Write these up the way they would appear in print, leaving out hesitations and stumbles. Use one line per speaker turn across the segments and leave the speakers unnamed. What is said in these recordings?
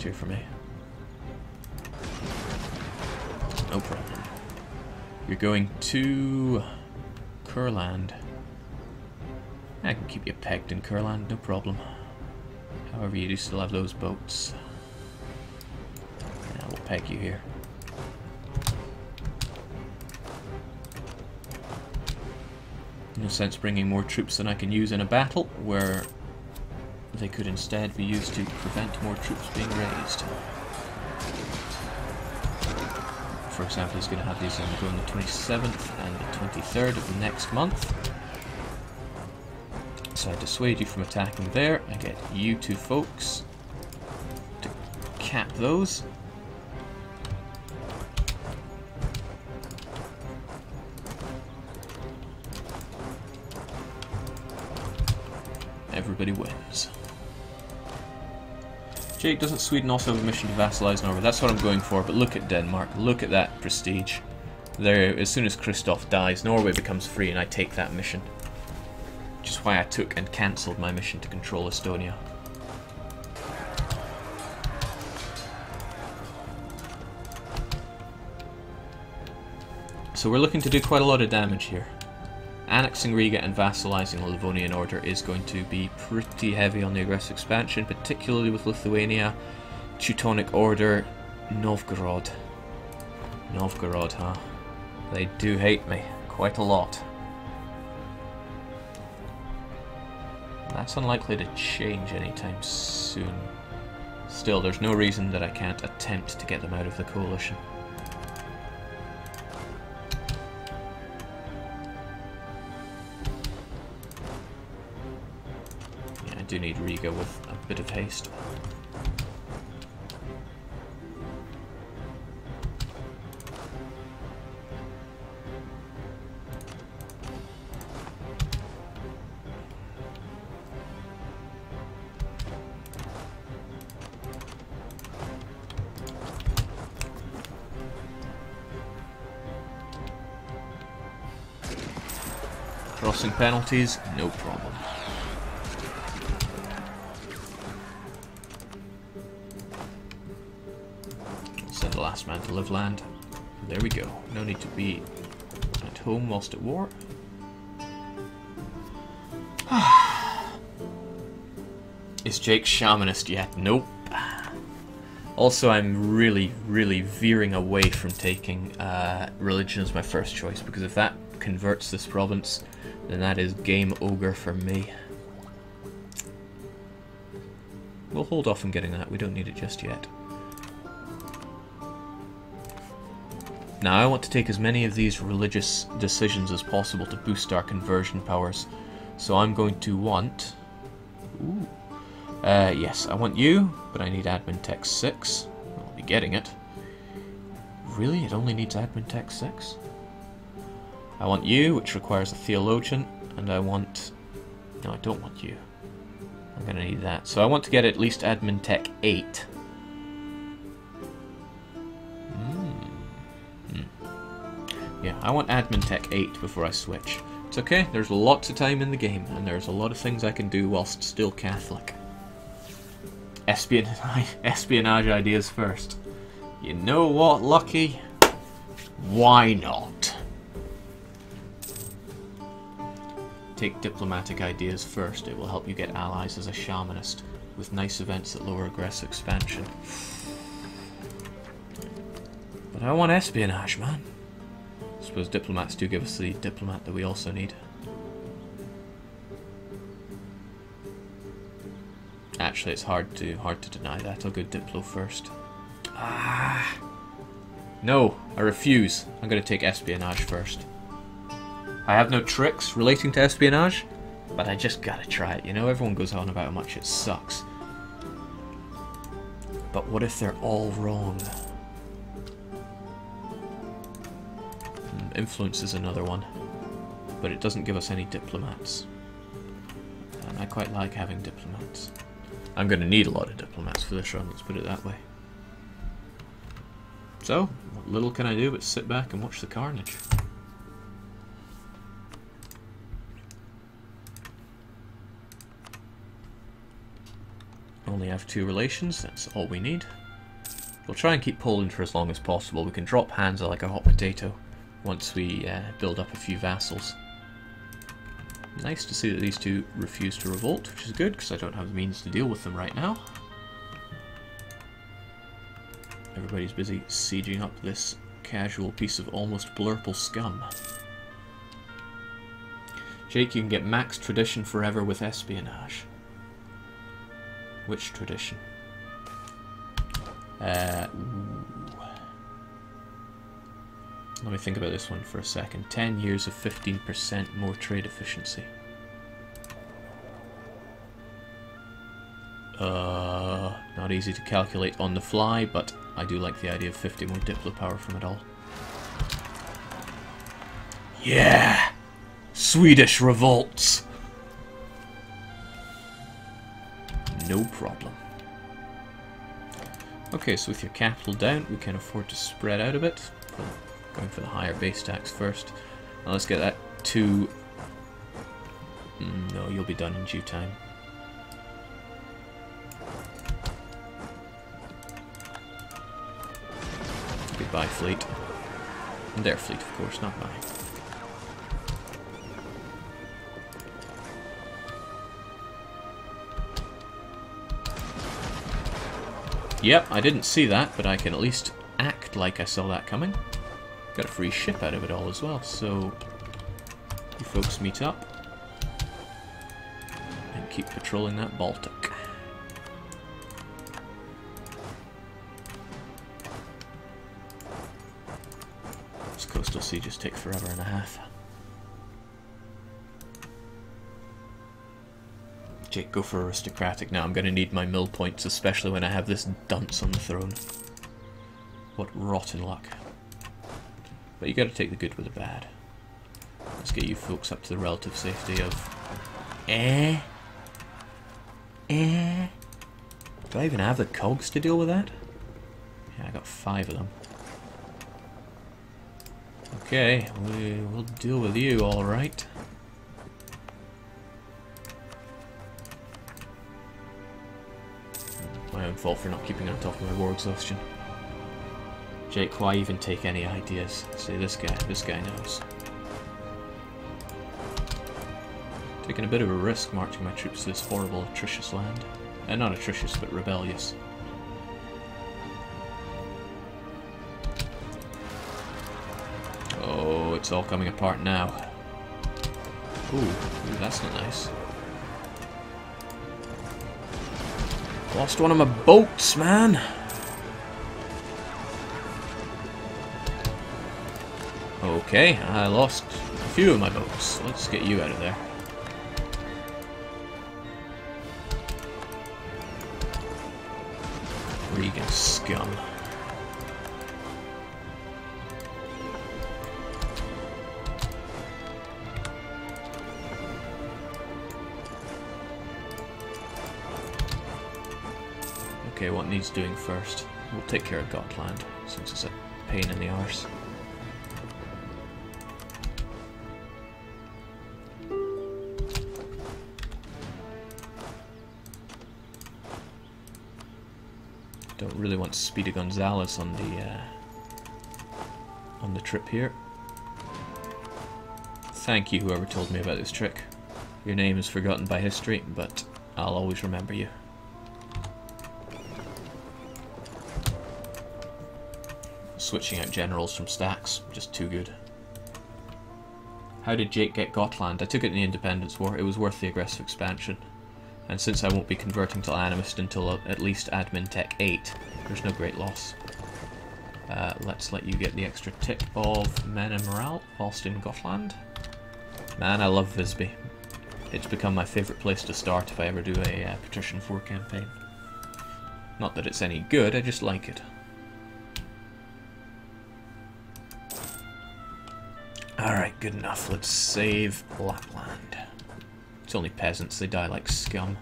quest here for me. No problem. You're going to Kurland. I can keep you pegged in Kurland, no problem. However, you do still have those boats. Yeah, we'll peg you here. No sense bringing more troops than I can use in a battle, where they could instead be used to prevent more troops being raised. For example, he's going to have these on the 27th and the 23rd of the next month. So I dissuade you from attacking there. I get you two folks to cap those. Everybody wins. Jake, doesn't Sweden also have a mission to vassalize Norway? That's what I'm going for, but look at Denmark. Look at that prestige. There, as soon as Kristoff dies, Norway becomes free and I take that mission. Which is why I took and cancelled my mission to control Estonia. So we're looking to do quite a lot of damage here. Annexing Riga and vassalizing the Livonian Order is going to be pretty heavy on the aggressive expansion, particularly with Lithuania, Teutonic Order, Novgorod. Novgorod, huh? They do hate me quite a lot. That's unlikely to change anytime soon. Still, there's no reason that I can't attempt to get them out of the coalition. I do need Riga with a bit of haste. Crossing penalties, no problem. Send the last man to Livland. There we go. No need to be at home whilst at war. Is Jake Shamanist yet? Nope. Also, I'm really veering away from taking religion as my first choice, because if that converts this province, then that is game ogre for me. We'll hold off on getting that, we don't need it just yet. Now I want to take as many of these religious decisions as possible to boost our conversion powers. So I'm going to want... Ooh. Yes, I want you, but I need admin tech 6. I'll be getting it. Really? It only needs admin tech 6? I want you, which requires a theologian, and I want... No, I don't want you. I'm going to need that. So I want to get at least admin tech 8. Yeah, I want admin tech 8 before I switch. It's okay, there's lots of time in the game, and there's a lot of things I can do whilst still Catholic. Espionage ideas first. You know what, Lucky? Why not? Take diplomatic ideas first. It will help you get allies as a shamanist, with nice events that lower aggressive expansion. But I want espionage, man. I suppose diplomats do give us the diplomat that we also need. Actually, it's hard to deny that. I'll go Diplo first. Ah! No, I refuse. I'm going to take espionage first. I have no tricks relating to espionage, but I just gotta try it. You know, everyone goes on about how much it sucks. But what if they're all wrong? Influence is another one, but it doesn't give us any diplomats. And I quite like having diplomats. I'm going to need a lot of diplomats for this run, let's put it that way. So, what little can I do but sit back and watch the carnage? Only have 2 relations, that's all we need. We'll try and keep Poland for as long as possible. We can drop Hansa like a hot potato once we build up a few vassals. Nice to see that these two refuse to revolt, which is good, because I don't have the means to deal with them right now. Everybody's busy sieging up this casual piece of almost blurple scum. Jake, you can get max tradition forever with espionage. Which tradition? Let me think about this one for a second. 10 years of 15% more trade efficiency. Not easy to calculate on the fly, but I do like the idea of 50 more Diplo power from it all. Yeah! Swedish revolts! No problem. Okay, so with your capital down, we can afford to spread out a bit. Going for the higher base tax first. Now let's get that to... No, you'll be done in due time. Goodbye, fleet. And their fleet, of course, not mine. Yep, I didn't see that, but I can at least act like I saw that coming. Got a free ship out of it all as well, so you folks meet up and keep patrolling that Baltic. These coastal sieges take forever and a half. Jake, go for aristocratic now. I'm going to need my mill points, especially when I have this dunce on the throne. What rotten luck. But you got to take the good with the bad. Let's get you folks up to the relative safety of... Do I even have the cogs to deal with that? Yeah, I got 5 of them. Okay, we'll deal with you, alright. My own fault for not keeping on top of my war exhaustion. Jake, why even take any ideas? See, this guy knows. Taking a bit of a risk marching my troops to this horrible, atrocious land. Not atrocious, but rebellious. Oh, it's all coming apart now. Ooh, that's not nice. Lost one of my boats, man! Okay, I lost a few of my boats. Let's get you out of there. Regan scum. Okay, what needs doing first? We'll take care of Gotland, since it's a pain in the arse. Don't really want Speedy Gonzalez on the trip here. Thank you, whoever told me about this trick. Your name is forgotten by history, but I'll always remember you. Switching out generals from stacks, just too good. How did Jake get Gotland? I took it in the Independence War. It was worth the aggressive expansion. And since I won't be converting to Animist until at least Admin Tech 8, there's no great loss. Let's let you get the extra tip of men and morale whilst in Gotland. Man, I love Visby. It's become my favourite place to start if I ever do a Patrician 4 campaign. Not that it's any good, I just like it. Alright, good enough. Let's save Lapland. It's only peasants, they die like scum.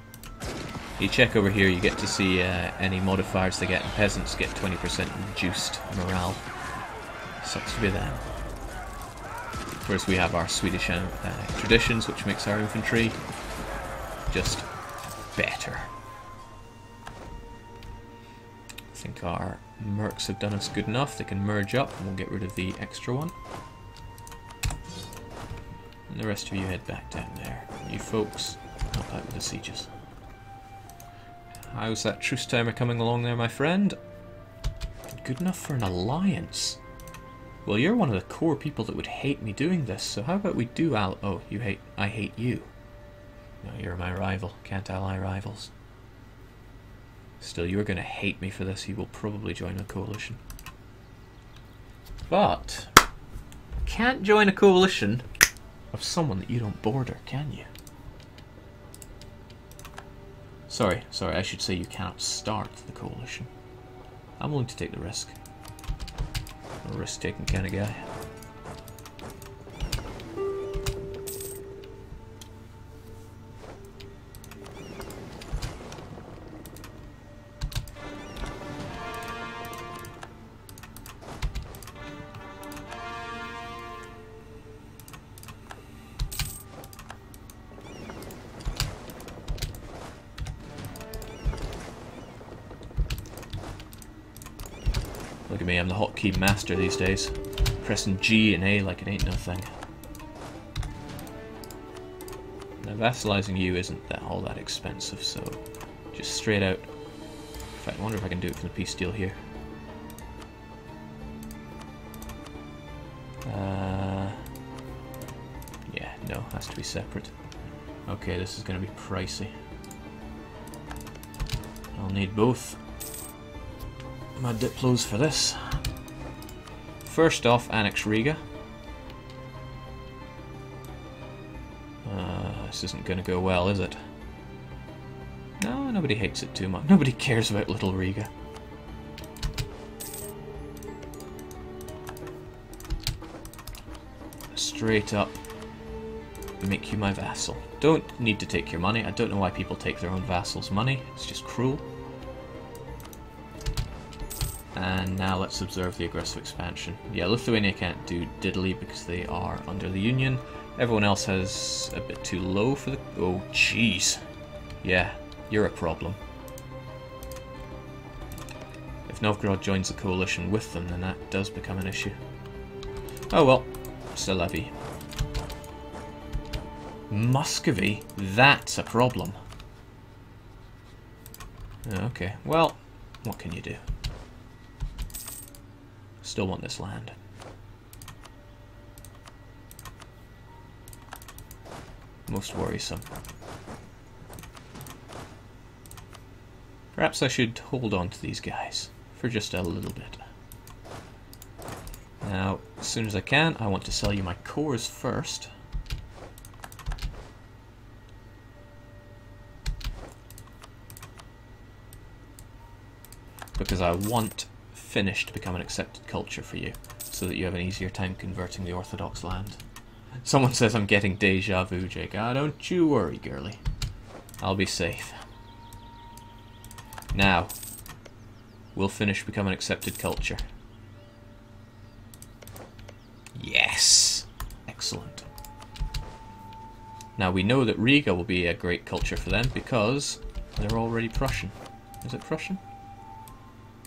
You check over here, you get to see any modifiers they get, and peasants get 20% reduced morale. Sucks to be them. Whereas we have our Swedish traditions, which makes our infantry just better. think our mercs have done us good enough. They can merge up and we'll get rid of the extra one. And the rest of you head back down there. You folks, help out with the sieges. How's that truce timer coming along there, my friend? Good enough for an alliance. Well, you're one of the core people that would hate me doing this, so how about we do oh, I hate you. No, you're my rival. Can't ally rivals. Still, you're going to hate me for this. You will probably join a coalition. But can't join a coalition of someone that you don't border, can you? Sorry, I should say you cannot start the coalition. I'm willing to take the risk. I'm a risk-taking kind of guy. Look at me, I'm the hotkey master these days. Pressing G and A like it ain't nothing. Now vassalizing you isn't all that expensive, so just straight out. In fact, I wonder if I can do it from the peace deal here. Yeah, no, has to be separate. Okay, this is going to be pricey. I'll need both my diplos for this. First off, annex Riga. This isn't going to go well, is it? No, nobody hates it too much. Nobody cares about little Riga. Straight up, make you my vassal. Don't need to take your money. I don't know why people take their own vassals' money. It's just cruel. And now let's observe the aggressive expansion. Yeah, Lithuania can't do diddly because they are under the Union. Everyone else has a bit too low for the... Oh, jeez. Yeah, you're a problem. If Novgorod joins the coalition with them, then that does become an issue. Oh well, c'est la vie. Muscovy? That's a problem. Okay, well, what can you do? Still want this land. Most worrisome. Perhaps I should hold on to these guys for just a little bit. Now, as soon as I can, I want to sell you my cores first. Because I want Finnish to become an accepted culture for you, so that you have an easier time converting the Orthodox land. Someone says I'm getting deja vu, Jake. Ah, don't you worry, girly. I'll be safe. Now, will Finnish become an accepted culture? Yes! Excellent. Now we know that Riga will be a great culture for them because they're already Prussian. Is it Prussian?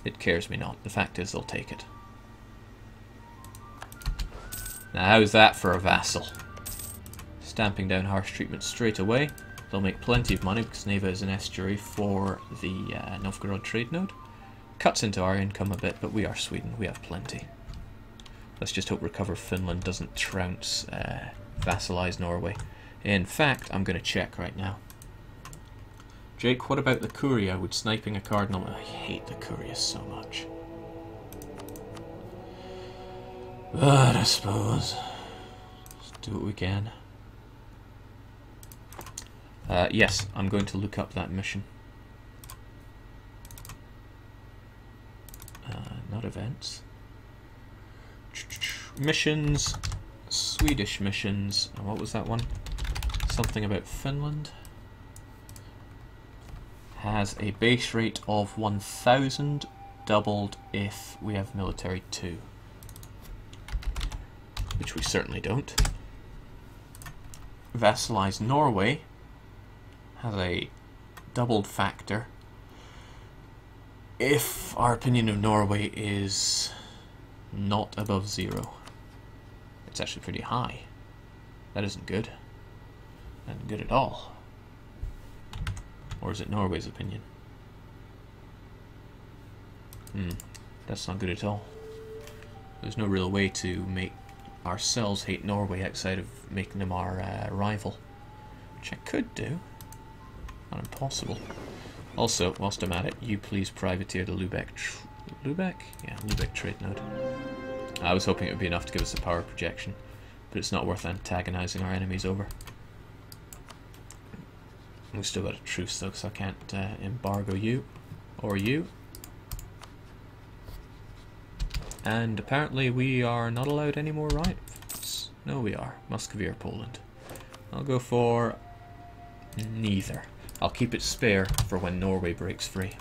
It cares me not. The fact is they'll take it. Now how's that for a vassal? Stamping down harsh treatment straight away. They'll make plenty of money because Neva is an estuary for the Novgorod trade node. Cuts into our income a bit, but we are Sweden. We have plenty. Let's just hope Recover Finland doesn't trounce vassalize Norway. In fact, I'm going to check right now. Jake, what about the Curia? Would sniping a cardinal... I hate the Curia so much. But I suppose... let's do what we can. Yes, I'm going to look up that mission. Not events. Missions. Swedish missions. And what was that one? Something about Finland. Has a base rate of 1,000, doubled if we have military 2. Which we certainly don't. Vassalize Norway has a doubled factor if our opinion of Norway is not above 0, it's actually pretty high. That isn't good. That isn't good at all. Or is it Norway's opinion? That's not good at all. There's no real way to make ourselves hate Norway outside of making them our rival. Which I could do. Not impossible. Also, whilst I'm at it, you please privateer the Lubeck... Lubeck? Yeah, Lubeck trade node. I was hoping it would be enough to give us a power projection, but it's not worth antagonizing our enemies over. We've still got a truce though, so I can't embargo you, or you. And apparently we are not allowed any more rivals. No, we are. Muscovy or Poland. I'll go for neither. I'll keep it spare for when Norway breaks free.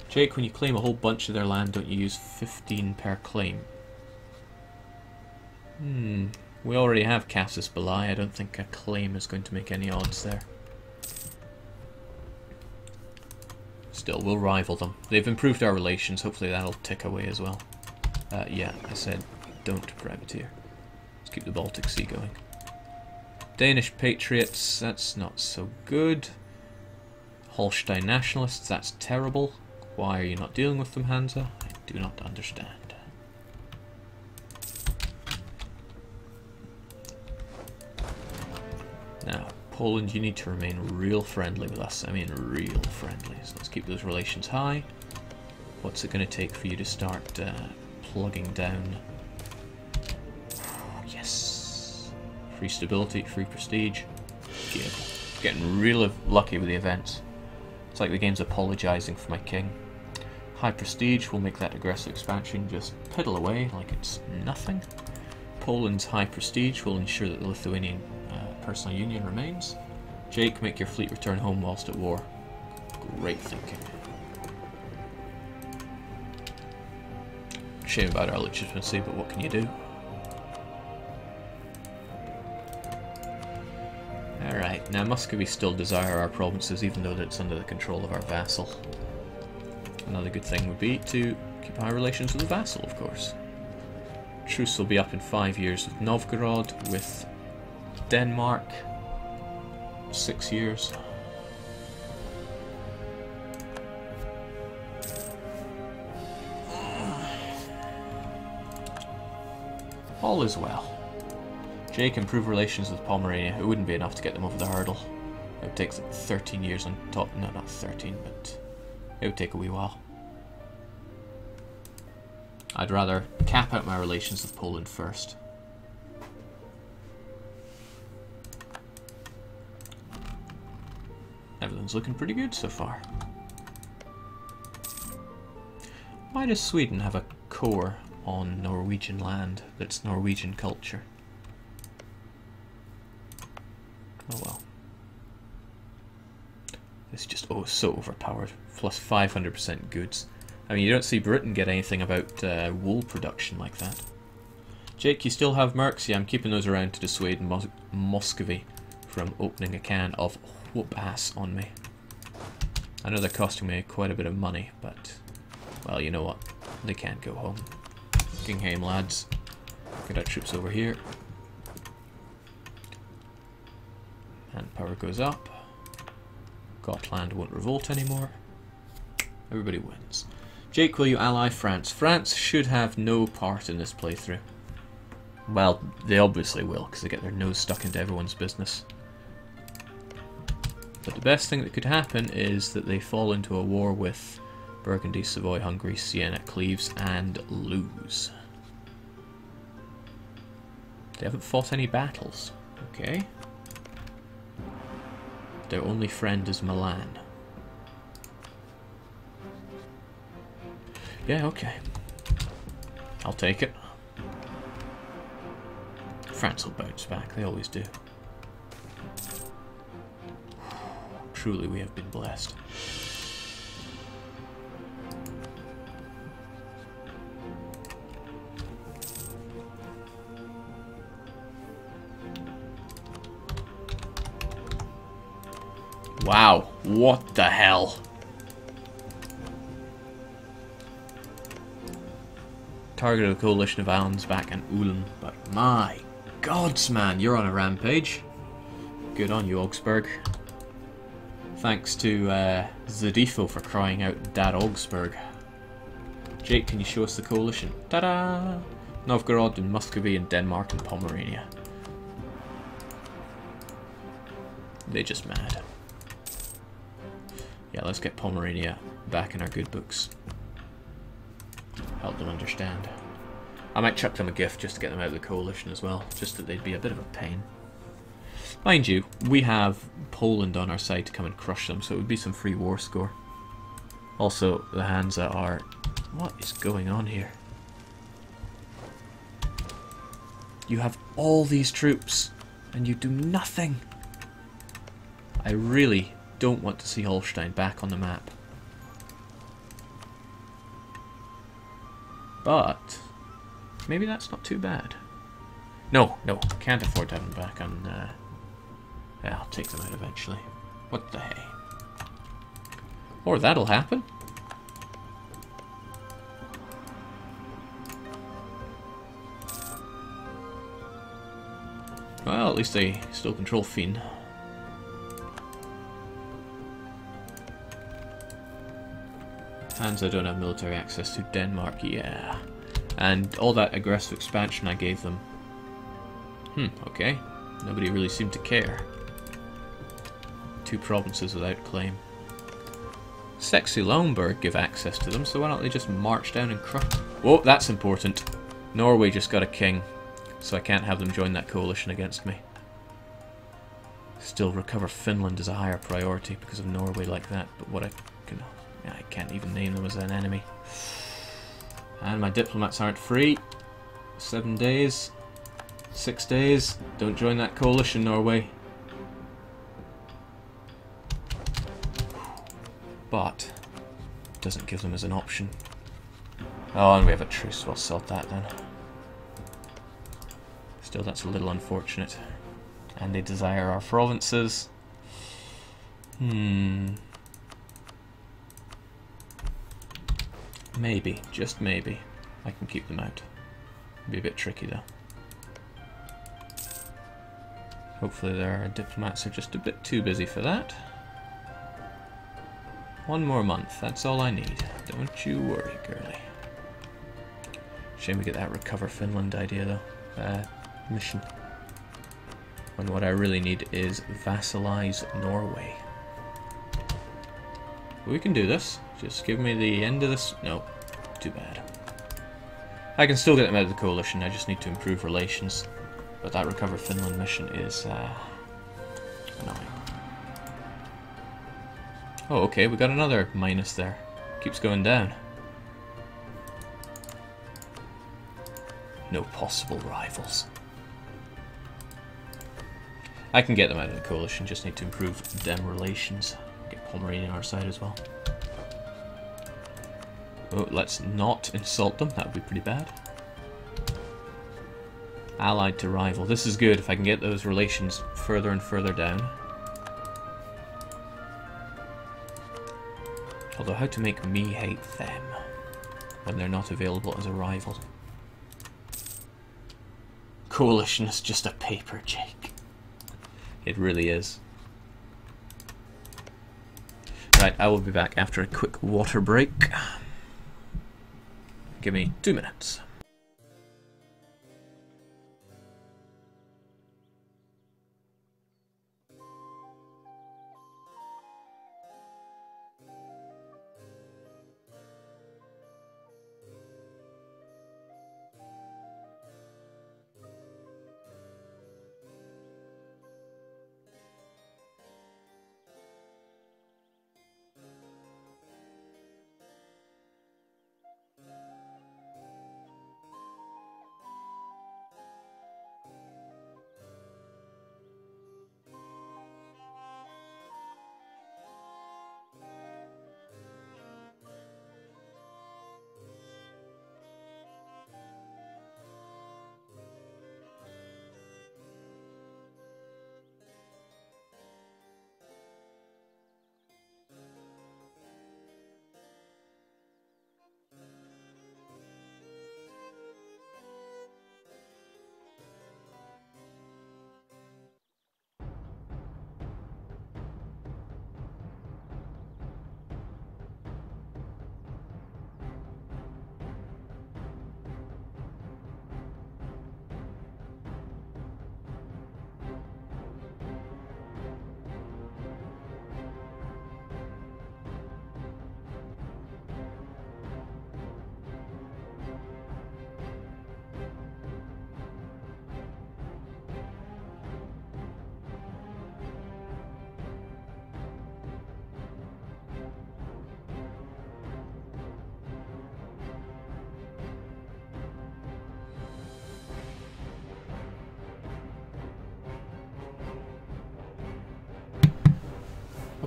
Jake, when you claim a whole bunch of their land, don't you use 15 per claim? We already have Casus Belli. I don't think a claim is going to make any odds there. Still, we'll rival them. They've improved our relations. Hopefully that'll tick away as well. Yeah, I said don't privateer. Let's keep the Baltic Sea going. Danish Patriots, that's not so good. Holstein Nationalists, that's terrible. Why are you not dealing with them, Hansa? I do not understand. Now, Poland, you need to remain real friendly with us. I mean real friendly. So let's keep those relations high. What's it going to take for you to start plugging down? Yes. Free stability, free prestige. Good. Getting really lucky with the events. It's like the game's apologising for my king. High prestige will make that aggressive expansion just piddle away like it's nothing. Poland's high prestige will ensure that the Lithuanian personal union remains. Jake, make your fleet return home whilst at war. Great thinking. Shame about our legitimacy, but what can you do? Alright, now Muscovy still desire our provinces even though it's under the control of our vassal. Another good thing would be to keep high relations with the vassal, of course. Truce will be up in 5 years with Novgorod, with Denmark, 6 years. All is well. Jake, improve relations with Pomerania. It wouldn't be enough to get them over the hurdle. It would take 13 years on top. No, not 13, but it would take a wee while. I'd rather cap out my relations with Poland first. Everything's looking pretty good so far. Why does Sweden have a core on Norwegian land that's Norwegian culture? Oh well. It's just, oh, so overpowered. Plus 500% goods. I mean, you don't see Britain get anything about wool production like that. Jake, you still have mercs? Yeah, I'm keeping those around to dissuade Muscovy from opening a can of whoop ass on me. I know they're costing me quite a bit of money, but, well, you know what? They can't go home. Kingheim, lads. Get our troops over here. And power goes up. Gotland won't revolt anymore. Everybody wins. Jake, will you ally France? France should have no part in this playthrough. Well, they obviously will, because they get their nose stuck into everyone's business. But the best thing that could happen is that they fall into a war with Burgundy, Savoy, Hungary, Siena, Cleves, and lose. They haven't fought any battles. Okay. Their only friend is Milan. Yeah, okay. I'll take it. France will bounce back, they always do. Truly, we have been blessed. Wow, what the hell? Target of the coalition of islands back in Ulan, but my gods, man, you're on a rampage. Good on you, Augsburg. Thanks to Zadifo for crying out Dad Augsburg. Jake, can you show us the coalition? Ta-da! Novgorod and Muscovy and Denmark and Pomerania. They're just mad. Yeah, let's get Pomerania back in our good books. Help them understand. I might chuck them a gift just to get them out of the coalition as well, just that they'd be a bit of a pain. Mind you, we have Poland on our side to come and crush them, so it would be some free war score. Also, the Hansa are... What is going on here? You have all these troops, and you do nothing. I really don't want to see Holstein back on the map. But maybe that's not too bad. No, can't afford to have them back on... Yeah, I'll take them out eventually. What the hey? Or that'll happen. Well, at least they still control Finn. Hansa don't have military access to Denmark, yeah. And all that aggressive expansion I gave them. Okay. Nobody really seemed to care. 2 provinces without claim. Sexy Lauenburg give access to them, so why don't they just march down and crush... Whoa, that's important. Norway just got a king, so I can't have them join that coalition against me. Still, recover Finland is a higher priority because of Norway like that, but what I can't even name them as an enemy. And my diplomats aren't free. 7 days. 6 days. Don't join that coalition, Norway. But it doesn't give them as an option. Oh, and we have a truce. We'll sort that then. Still, that's a little unfortunate. And they desire our provinces. Maybe, just maybe, I can keep them out. Be a bit tricky though. Hopefully their diplomats are just a bit too busy for that. 1 more month, that's all I need. Don't you worry, girlie. Shame we get that recover Finland idea though. Mission. And what I really need is vassalize Norway. We can do this. Just give me the end of this. No, too bad. I can still get them out of the coalition. I just need to improve relations. But that recover Finland mission is annoying. Oh, okay, we got another minus there. Keeps going down. No possible rivals. I can get them out of the coalition, just need to improve them relations. Get Pomerania on our side as well. Oh, let's not insult them, that would be pretty bad. Allied to rival. This is good if I can get those relations further and further down. Although, how to make me hate them when they're not available as a rival? Coalition is just a paper, Jake. It really is. Right, I will be back after a quick water break. Give me 2 minutes.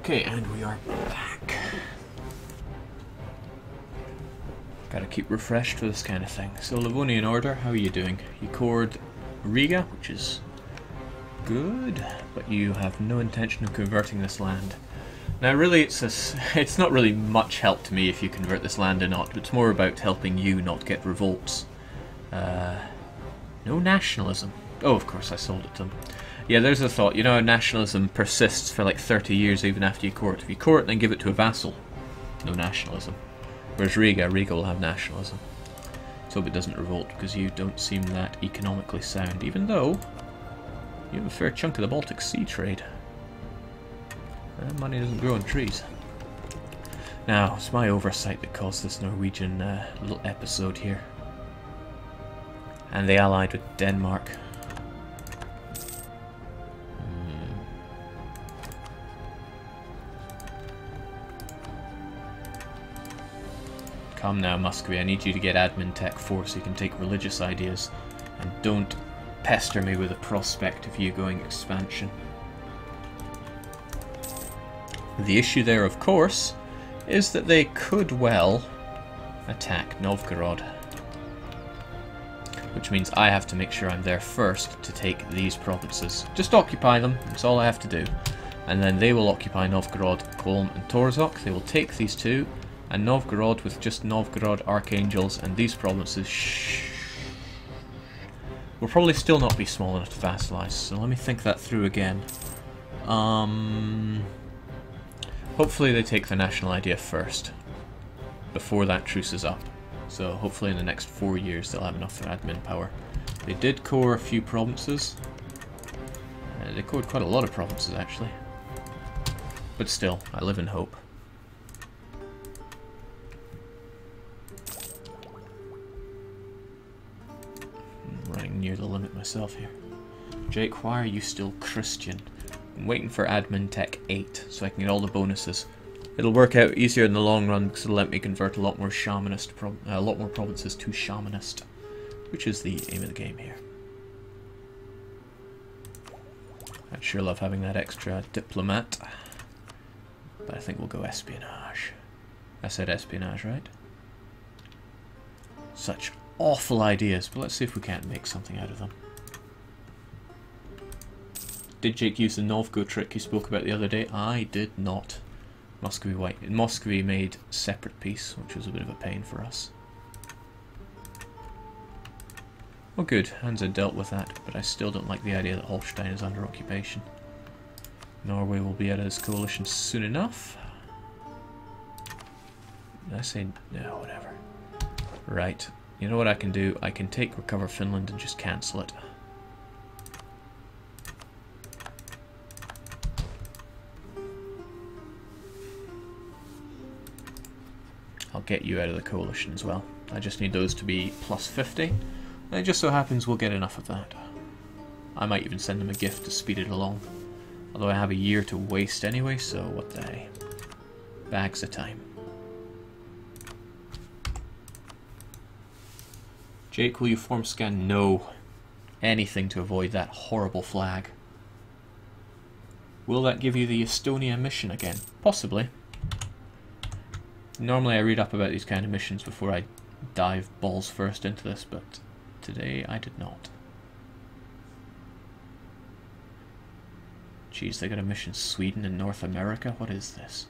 Okay, and we are back. Gotta keep refreshed for this kind of thing. So, Livonian Order, how are you doing? You cored Riga, which is good, but you have no intention of converting this land. Now, really, it's not really much help to me if you convert this land or not. It's more about helping you not get revolts. No nationalism. Oh, of course, I sold it to them. Yeah, there's a thought. You know, nationalism persists for like 30 years even after you court. If you court, then give it to a vassal. No nationalism. Whereas Riga will have nationalism. Let's hope it doesn't revolt, because you don't seem that economically sound, even though you have a fair chunk of the Baltic Sea trade. Money doesn't grow on trees. Now, it's my oversight that caused this Norwegian little episode here. And they allied with Denmark. Come now, Muscovy, I need you to get admin tech 4 so you can take religious ideas. And don't pester me with the prospect of you going expansion. The issue there, of course, is that they could well attack Novgorod. Which means I have to make sure I'm there first to take these provinces. Just occupy them, that's all I have to do. And then they will occupy Novgorod, Kolm and Torzhok. They will take these two, and Novgorod with just Novgorod, Archangels, and these provinces will probably still not be small enough to vassalize. So let me think that through again. Hopefully they take the national idea first, before that truce is up. So hopefully in the next 4 years they'll have enough admin power. They did core a few provinces. They cored quite a lot of provinces actually. But still, I live in hope. I'm running near the limit myself here. Jake, why are you still Christian? I'm waiting for admin tech 8 so I can get all the bonuses. It'll work out easier in the long run because it'll let me convert a lot more Shamanist, a lot more provinces to Shamanist, which is the aim of the game here. I'd sure love having that extra diplomat, but I think we'll go espionage. I said espionage, right? Such awful ideas, but let's see if we can't make something out of them. Did Jake use the Novgo trick he spoke about the other day? I did not. Muscovy made separate peace, which was a bit of a pain for us. Well, good. Hansa dealt with that, but I still don't like the idea that Holstein is under occupation. Norway will be out of this coalition soon enough. Did I say no? Whatever. Right. You know what I can do? I can recover Finland and just cancel it. I'll get you out of the coalition as well. I just need those to be plus 50. And it just so happens we'll get enough of that. I might even send them a gift to speed it along. Although I have a year to waste anyway, so what the hey. Bags of time. Jake, will you form scan? No. Anything to avoid that horrible flag. Will that give you the Estonia mission again? Possibly. Normally I read up about these kind of missions before I dive balls first into this, but today I did not. Jeez, they got a mission Sweden and North America? What is this?